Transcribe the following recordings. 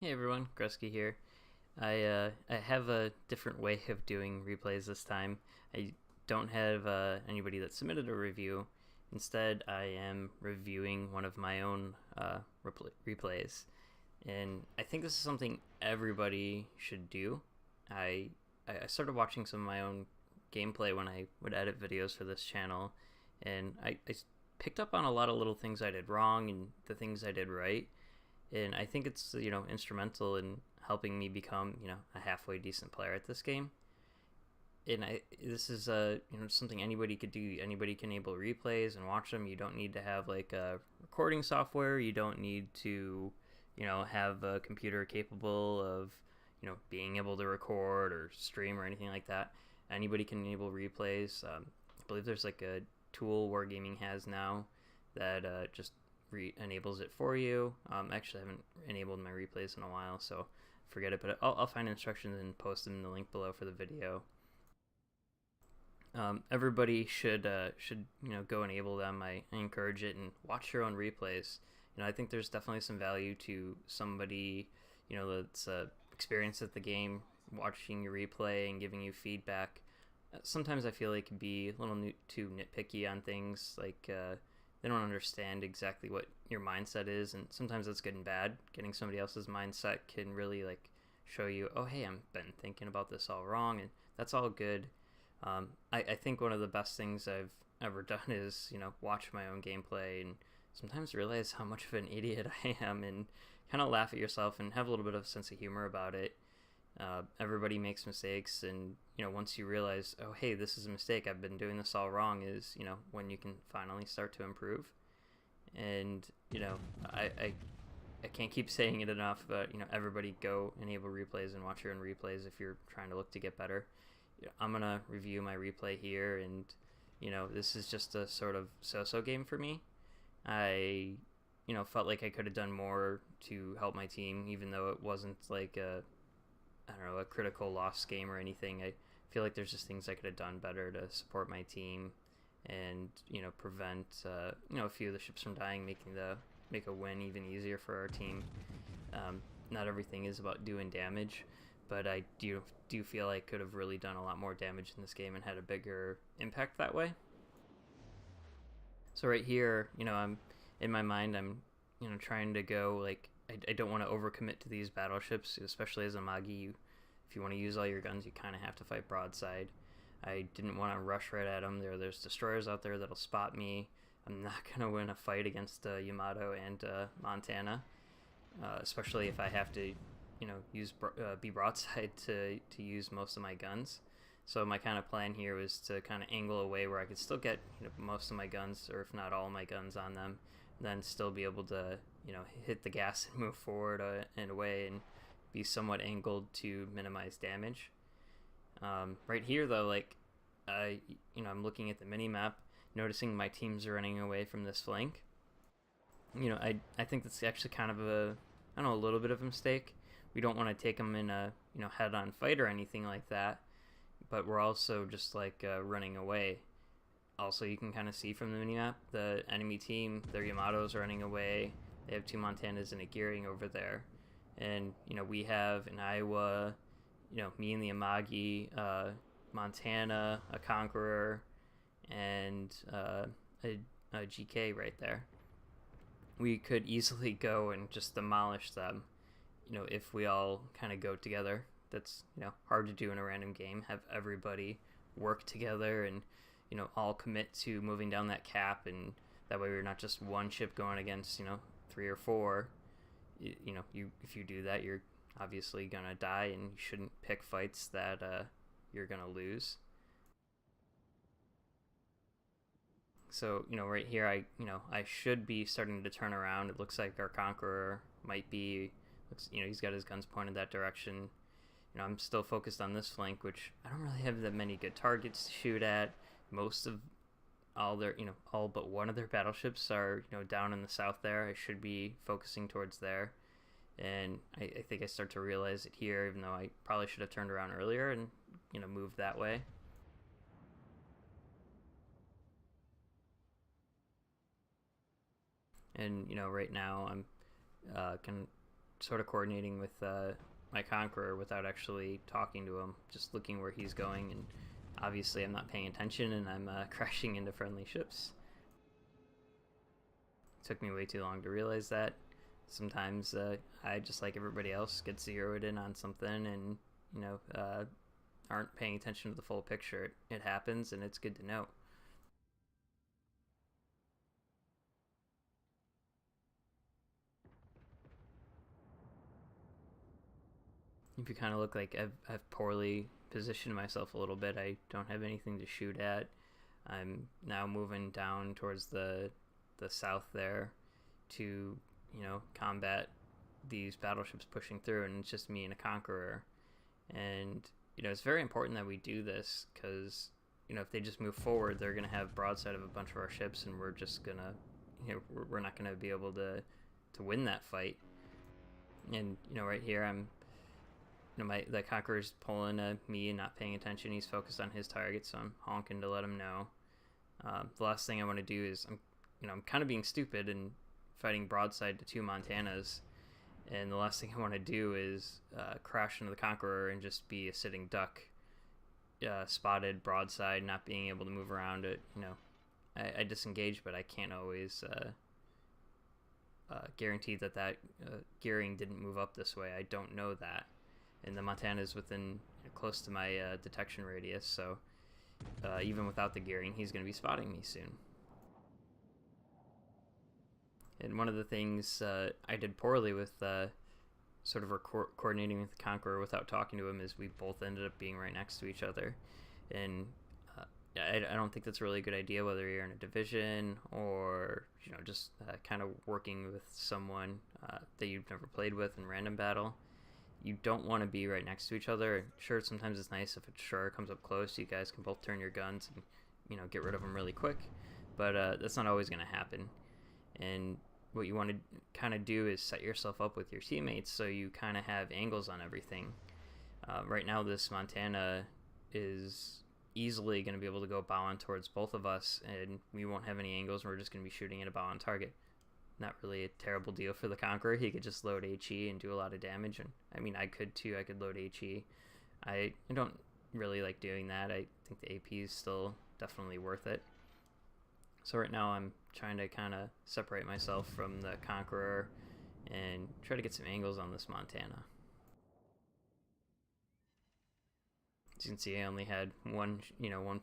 Hey everyone, Gruzky here. I have a different way of doing replays this time. I don't have anybody that submitted a review. Instead, I am reviewing one of my own replays, and I think this is something everybody should do. I I started watching some of my own gameplay when I would edit videos for this channel, and I picked up on a lot of little things I did wrong and the things I did right, and I think it's instrumental in helping me become a halfway decent player at this game. And this is something anybody could do. Anybody can enable replays and watch them. You don't need to have like a recording software. You don't need to have a computer capable of being able to record or stream or anything like that. Anybody can enable replays. I believe there's like a tool Wargaming has now that just enables it for you. Actually, I haven't enabled my replays in a while, so forget it. But I'll find instructions and post them in the link below for the video. Everybody should go enable them. I encourage it and watch your own replays. I think there's definitely some value to somebody that's experienced at the game watching your replay and giving you feedback. Sometimes I feel like it can be a little too nitpicky on things, like they don't understand exactly what your mindset is, and sometimes that's good and bad. Getting somebody else's mindset can really like show you, oh hey, I've been thinking about this all wrong, and that's all good. I think one of the best things I've ever done is watch my own gameplay and sometimes realize how much of an idiot I am, and kind of laugh at yourself and have a little bit of a sense of humor about it. Everybody makes mistakes, and once you realize, oh hey, this is a mistake, I've been doing this all wrong, is when you can finally start to improve. And I, I I can't keep saying it enough, but everybody go enable replays and watch your own replays if you're trying to look to get better. I'm gonna review my replay here, and this is just a sort of so-so game for me. I felt like I could have done more to help my team, even though it wasn't like I don't know, a critical loss game or anything. I feel like there's just things I could have done better to support my team and prevent a few of the ships from dying, make a win even easier for our team. Not everything is about doing damage, but I do feel I could have really done a lot more damage in this game and had a bigger impact that way. So right here, I'm in my mind, I'm trying to go like I don't want to overcommit to these battleships, especially as a Magi. If you want to use all your guns, you kind of have to fight broadside. I didn't want to rush right at them. There's destroyers out there that'll spot me. I'm not gonna win a fight against Yamato and Montana, especially if I have to, use be broadside to use most of my guns. So my kind of plan here was to kind of angle away where I could still get most of my guns, or if not all my guns on them, then still be able to hit the gas and move forward and away and be somewhat angled to minimize damage. Right here though, like I'm looking at the mini map, noticing my teams are running away from this flank. I think that's actually kind of I don't know, a little bit of a mistake. We don't want to take them in a head-on fight or anything like that, but we're also just like running away. Also, you can kind of see from the minimap, the enemy team, their Yamatos are running away. They have two Montanas and a Gearing over there. And, we have in Iowa, me and the Amagi, Montana, a Conqueror, and a GK right there. We could easily go and just demolish them, if we all kind of go together. That's, hard to do in a random game. Have everybody work together and, all commit to moving down that cap, and that way we're not just one ship going against, 3 or 4. If you do that, you're obviously gonna die, and you shouldn't pick fights that you're gonna lose. So right here, I should be starting to turn around. It looks like our Conqueror might be. He's got his guns pointed that direction. I'm still focused on this flank, which I don't really have that many good targets to shoot at. Most of all their, all but one of their battleships are, down in the south there. I should be focusing towards there. And I think I start to realize it here, even though I probably should have turned around earlier and, moved that way. And, right now I'm sort of coordinating with my Conqueror without actually talking to him, just looking where he's going, and obviously I'm not paying attention and I'm crashing into friendly ships. It took me way too long to realize that. Sometimes I, just like everybody else, get zeroed in on something and, aren't paying attention to the full picture. It happens, and it's good to know. If you kind of look like I've poorly positioned myself a little bit, I don't have anything to shoot at. I'm now moving down towards the south there to, combat these battleships pushing through, and it's just me and a Conqueror. And, it's very important that we do this, because, if they just move forward, they're going to have broadside of a bunch of our ships, and we're just going to, we're not going to be able to win that fight. And, right here, I'm, the Conqueror's pulling me and not paying attention. He's focused on his target, so I'm honking to let him know. The last thing I want to do is, I'm kind of being stupid and fighting broadside to 2 Montanas, and the last thing I want to do is crash into the Conqueror and just be a sitting duck, spotted broadside, not being able to move around it. I disengage, but I can't always guarantee that gearing didn't move up this way. I don't know that. And the Montana is within close to my detection radius, so even without the gearing, he's going to be spotting me soon. And one of the things I did poorly with sort of coordinating with the Conqueror without talking to him is we both ended up being right next to each other. And I don't think that's a really good idea, whether you're in a division or, just kind of working with someone that you've never played with in random battle. You don't want to be right next to each other. Sure, sometimes it's nice if a Destroyer comes up close, you guys can both turn your guns and, get rid of them really quick. But that's not always going to happen. And what you want to kind of do is set yourself up with your teammates so you kind of have angles on everything. Right now, this Montana is easily going to be able to go bow on towards both of us, and we won't have any angles. We're just going to be shooting at a bow on target. Not really a terrible deal for the Conqueror. He could just load HE and do a lot of damage, and I mean, I could too. I could load HE. I don't really like doing that. I think the AP is still definitely worth it. So right now I'm trying to kind of separate myself from the Conqueror and try to get some angles on this Montana. As you can see, I only had one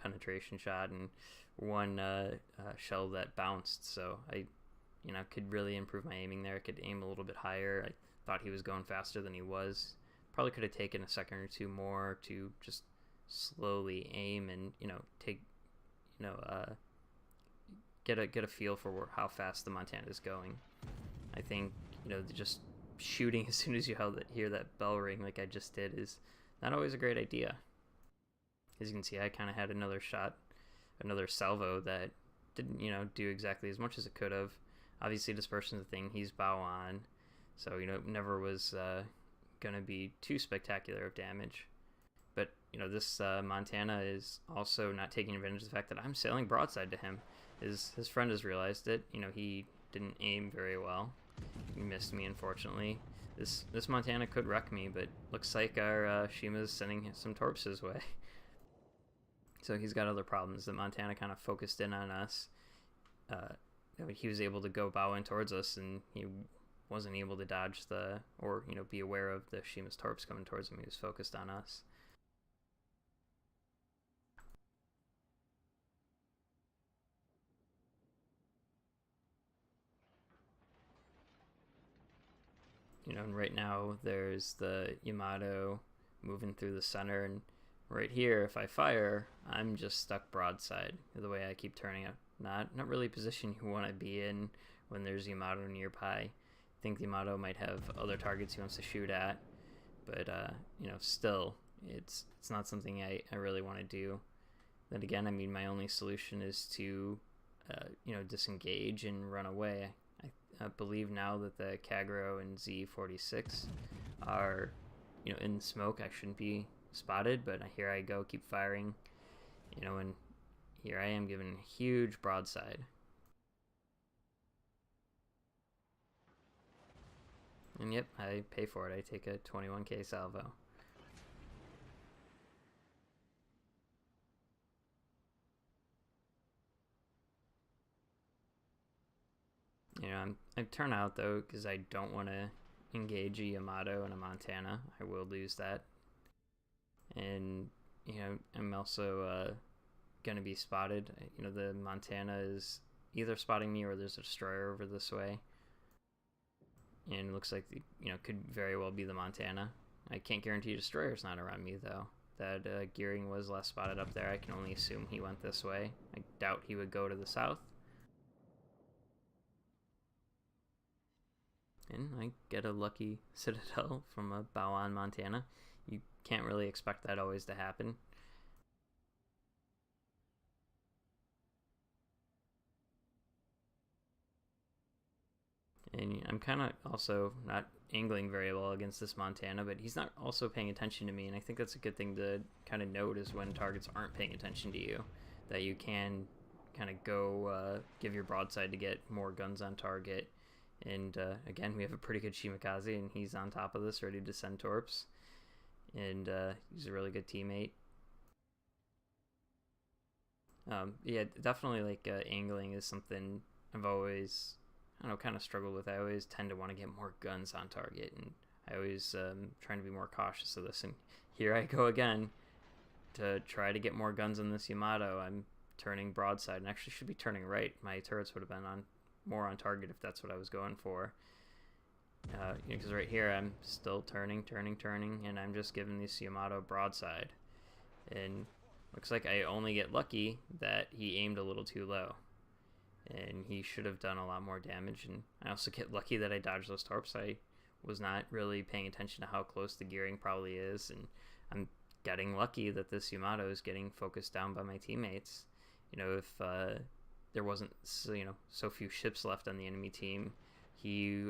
penetration shot and one shell that bounced, so I could really improve my aiming there. I could aim a little bit higher. I thought he was going faster than he was. Probably could have taken a second or two more to just slowly aim and, take, get a feel for how fast the Montana is going. I think, just shooting as soon as you hear that bell ring like I just did is not always a great idea. As you can see, I kind of had another shot, another salvo that didn't, do exactly as much as it could have. Obviously, dispersion's the thing. He's bow on, so, it never was going to be too spectacular of damage. But, this Montana is also not taking advantage of the fact that I'm sailing broadside to him. His friend has realized it. He didn't aim very well. He missed me, unfortunately. This Montana could wreck me, but looks like our Shima's sending some torps his way. So he's got other problems. The Montana kind of focused in on us. He was able to go bow in towards us, and he wasn't able to dodge or be aware of the Shima's torps coming towards him. He was focused on us. And right now there's the Yamato moving through the center, and right here, if I fire, I'm just stuck broadside. The way I keep turning up, not really a position you want to be in when there's Yamato nearby. I think the Yamato might have other targets he wants to shoot at, but still, it's not something I really want to do. Then again, I mean, my only solution is to disengage and run away. I believe now that the Kagero and Z46 are in smoke. I shouldn't be spotted, but here I go, keep firing, and here I am given a huge broadside. And yep, I pay for it. I take a 21k salvo. You know, I turn out though because I don't want to engage a Yamato and a Montana. I will lose that. And you know, I'm also gonna be spotted. You know, the Montana is either spotting me or there's a destroyer over this way. And it looks like, you know, could very well be the Montana. I can't guarantee destroyer's not around me though. That Gearing was last spotted up there. I can only assume he went this way. I doubt he would go to the south. And I get a lucky Citadel from a Baoan Montana. You can't really expect that always to happen. And I'm kind of also not angling very well against this Montana, but he's not also paying attention to me, and I think that's a good thing to kind of note is when targets aren't paying attention to you, that you can kind of go give your broadside to get more guns on target. And again, we have a pretty good Shimakaze, and he's on top of this, ready to send torps. And he's a really good teammate. Yeah, definitely like angling is something I've always, I don't know, kind of struggled with. I always tend to want to get more guns on target, and I always trying to be more cautious of this. And here I go again to try to get more guns on this Yamato. I'm turning broadside, and actually should be turning right. My turrets would have been on more on target if that's what I was going for. Because right here I'm still turning, and I'm just giving this Yamato broadside. And looks like I only get lucky that he aimed a little too low. And he should have done a lot more damage. And I also get lucky that I dodged those torps. I was not really paying attention to how close the gearing probably is. And I'm getting lucky that this Yamato is getting focused down by my teammates. You know, if there wasn't so few ships left on the enemy team, he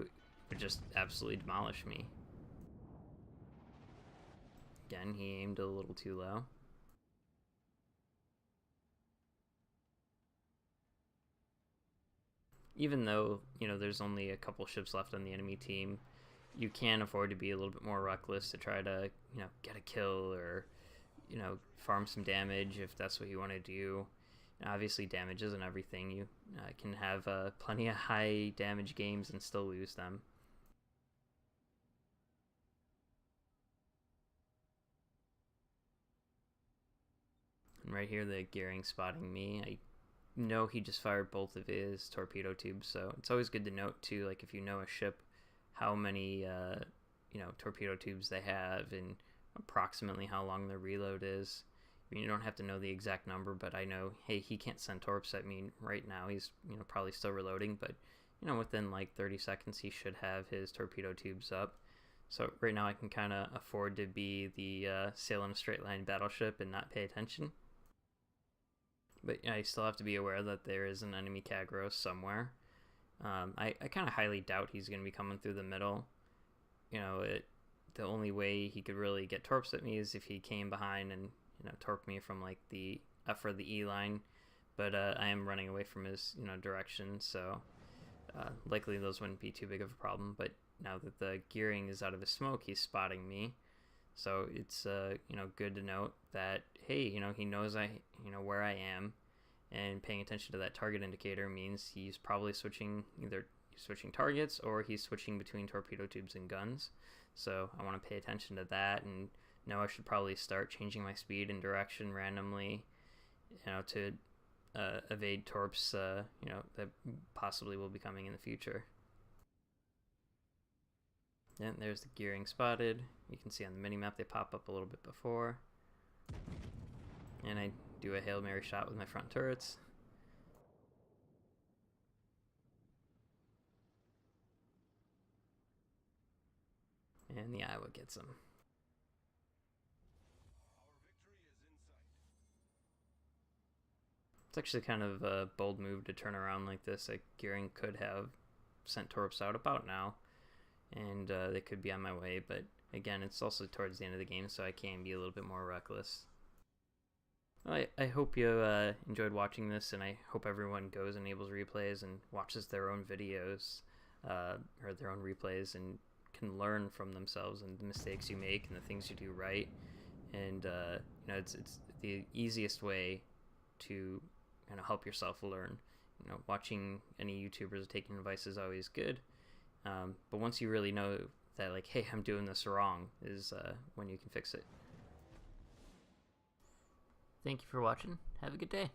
would just absolutely demolish me. Again, he aimed a little too low. Even though, you know, there's only a couple ships left on the enemy team, you can afford to be a little bit more reckless to try to, you know, get a kill or, you know, farm some damage if that's what you want to do. And obviously, damage isn't everything. You can have plenty of high damage games and still lose them. And right here, the gearing spotting me. I know he just fired both of his torpedo tubes, so it's always good to note too, like if you know a ship, how many you know, torpedo tubes they have and approximately how long their reload is. I mean, you don't have to know the exact number, but I know, hey, he can't send torps at me right now. He's, you know, probably still reloading, but you know, within like 30 seconds he should have his torpedo tubes up. So right now I can kind of afford to be the sail in a straight line battleship and not pay attention. But I still have to be aware that there is an enemy Kagros somewhere. I kind of highly doubt he's going to be coming through the middle. You know, the only way he could really get torps at me is if he came behind and, you know, torped me from like the F or the E line. But I am running away from his, you know, direction, so likely those wouldn't be too big of a problem. But now that the gearing is out of his smoke, he's spotting me. So it's you know, good to note that, hey, you know, he knows you know, where I am, and paying attention to that target indicator means he's probably switching, either switching targets or he's switching between torpedo tubes and guns. So I want to pay attention to that and know I should probably start changing my speed and direction randomly, you know, to evade torps, you know, that possibly will be coming in the future. And there's the gearing spotted. You can see on the minimap they pop up a little bit before. And I do a Hail Mary shot with my front turrets. And the Iowa gets him. It's actually kind of a bold move to turn around like this. Like, gearing could have sent torps out about now, and they could be on my way, but again, it's also towards the end of the game, so I can be a little bit more reckless. Well, I hope you enjoyed watching this, and I hope everyone goes and enables replays and watches their own videos or their own replays and can learn from themselves and the mistakes you make and the things you do right. And you know, it's the easiest way to kind of help yourself learn. You know, watching any YouTubers taking advice is always good, but once you really know that, like, hey, I'm doing this wrong, is when you can fix it. Thank you for watching. Have a good day.